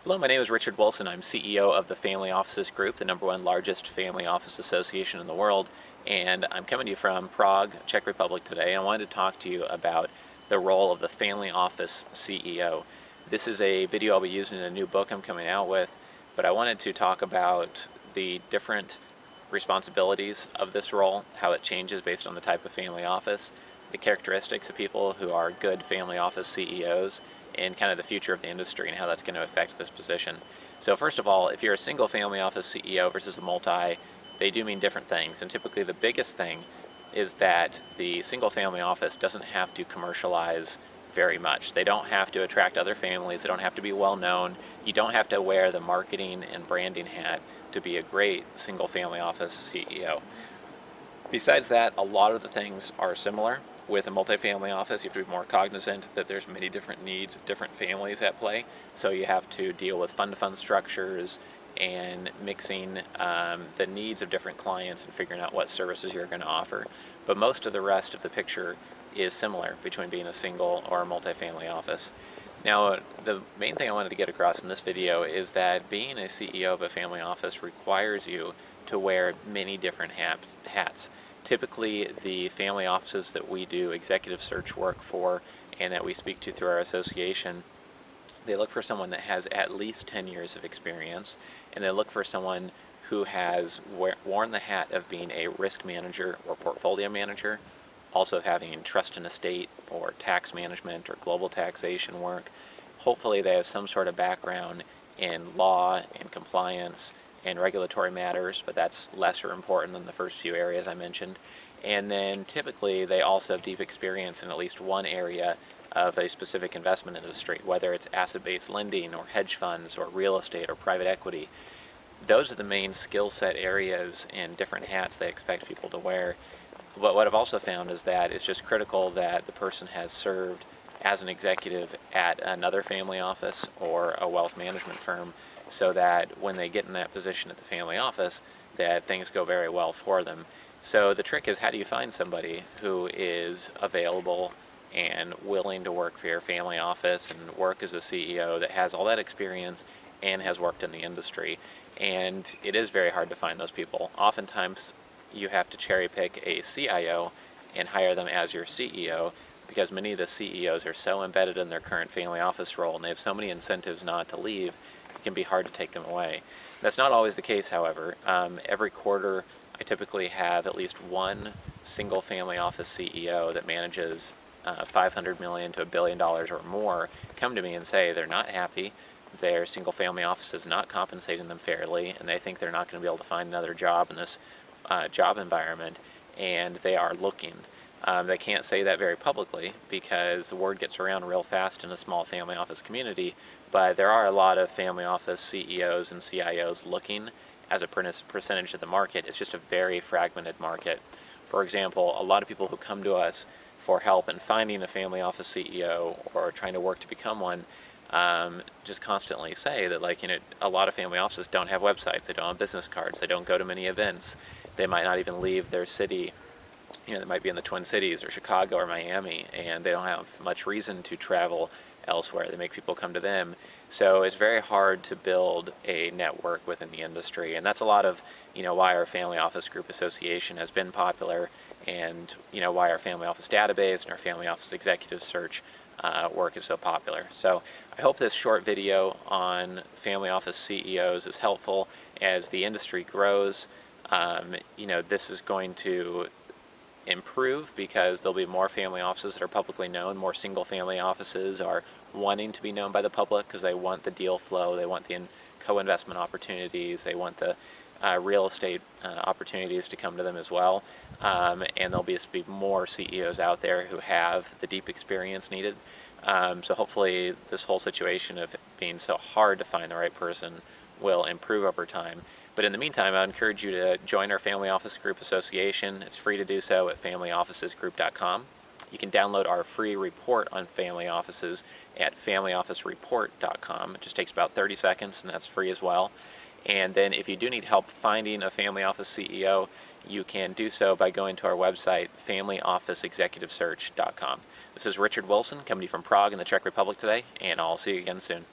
Hello, my name is Richard Wilson. I'm CEO of the Family Offices Group, the #1 largest family office association in the world, and I'm coming to you from Prague, Czech Republic today. I wanted to talk to you about the role of the family office CEO. This is a video I'll be using in a new book I'm coming out with, but I wanted to talk about the different responsibilities of this role, how it changes based on the type of family office, the characteristics of people who are good family office CEOs, and kind of the future of the industry and how that's going to affect this position. So first of all, if you're a single family office CEO versus a multi, they do mean different things. And typically the biggest thing is that the single family office doesn't have to commercialize very much. They don't have to attract other families. They don't have to be well known. You don't have to wear the marketing and branding hat to be a great single family office CEO. Besides that, a lot of the things are similar. With a multifamily office, you have to be more cognizant that there's many different needs of different families at play. So you have to deal with fund-to-fund structures and mixing the needs of different clients and figuring out what services you're going to offer. But most of the rest of the picture is similar between being a single or a multifamily office. Now, the main thing I wanted to get across in this video is that being a CEO of a family office requires you to wear many different hats. Typically, the family offices that we do executive search work for and that we speak to through our association, they look for someone that has at least 10 years of experience, and they look for someone who has worn the hat of being a risk manager or portfolio manager, also having trust and estate or tax management or global taxation work. Hopefully they have some sort of background in law and compliance and regulatory matters, but that's lesser important than the first few areas I mentioned. And then typically they also have deep experience in at least one area of a specific investment industry, whether it's asset-based lending or hedge funds or real estate or private equity. Those are the main skill set areas and different hats they expect people to wear. But what I've also found is that it's just critical that the person has served as an executive at another family office or a wealth management firm, so that when they get in that position at the family office, that things go very well for them. So the trick is, how do you find somebody who is available and willing to work for your family office and work as a CEO that has all that experience and has worked in the industry? And it is very hard to find those people. Oftentimes you have to cherry pick a CIO and hire them as your CEO, because many of the CEOs are so embedded in their current family office role and they have so many incentives not to leave, it can be hard to take them away. That's not always the case, however. Every quarter I typically have at least one single family office CEO that manages $500 million to $1 billion or more come to me and say they're not happy, their single family office is not compensating them fairly, and they think they're not going to be able to find another job in this job environment, and they are looking. They can't say that very publicly because the word gets around real fast in a small family office community, but there are a lot of family office CEOs and CIOs looking as a percentage of the market. It's just a very fragmented market. For example, a lot of people who come to us for help in finding a family office CEO or trying to work to become one just constantly say that, like, a lot of family offices don't have websites, they don't have business cards, they don't go to many events, they might not even leave their city. They might be in the Twin Cities or Chicago or Miami, and they don't have much reason to travel elsewhere. They make people come to them. So it's very hard to build a network within the industry, and that's a lot of why our Family Office Group Association has been popular, and why our Family Office Database and our Family Office Executive Search work is so popular. So I hope this short video on family office CEOs is helpful as the industry grows. This is going to improve because there'll be more family offices that are publicly known. More single family offices are wanting to be known by the public because they want the deal flow, they want the co-investment opportunities, they want the real estate opportunities to come to them as well. And there'll be more CEOs out there who have the deep experience needed. So hopefully this whole situation of being so hard to find the right person will improve over time. But in the meantime, I encourage you to join our Family Office Group Association. It's free to do so at familyofficesgroup.com. You can download our free report on family offices at familyofficereport.com. It just takes about 30 seconds, and that's free as well. And then if you do need help finding a family office CEO, you can do so by going to our website, familyofficeexecutivesearch.com. This is Richard Wilson, coming to you from Prague in the Czech Republic today, and I'll see you again soon.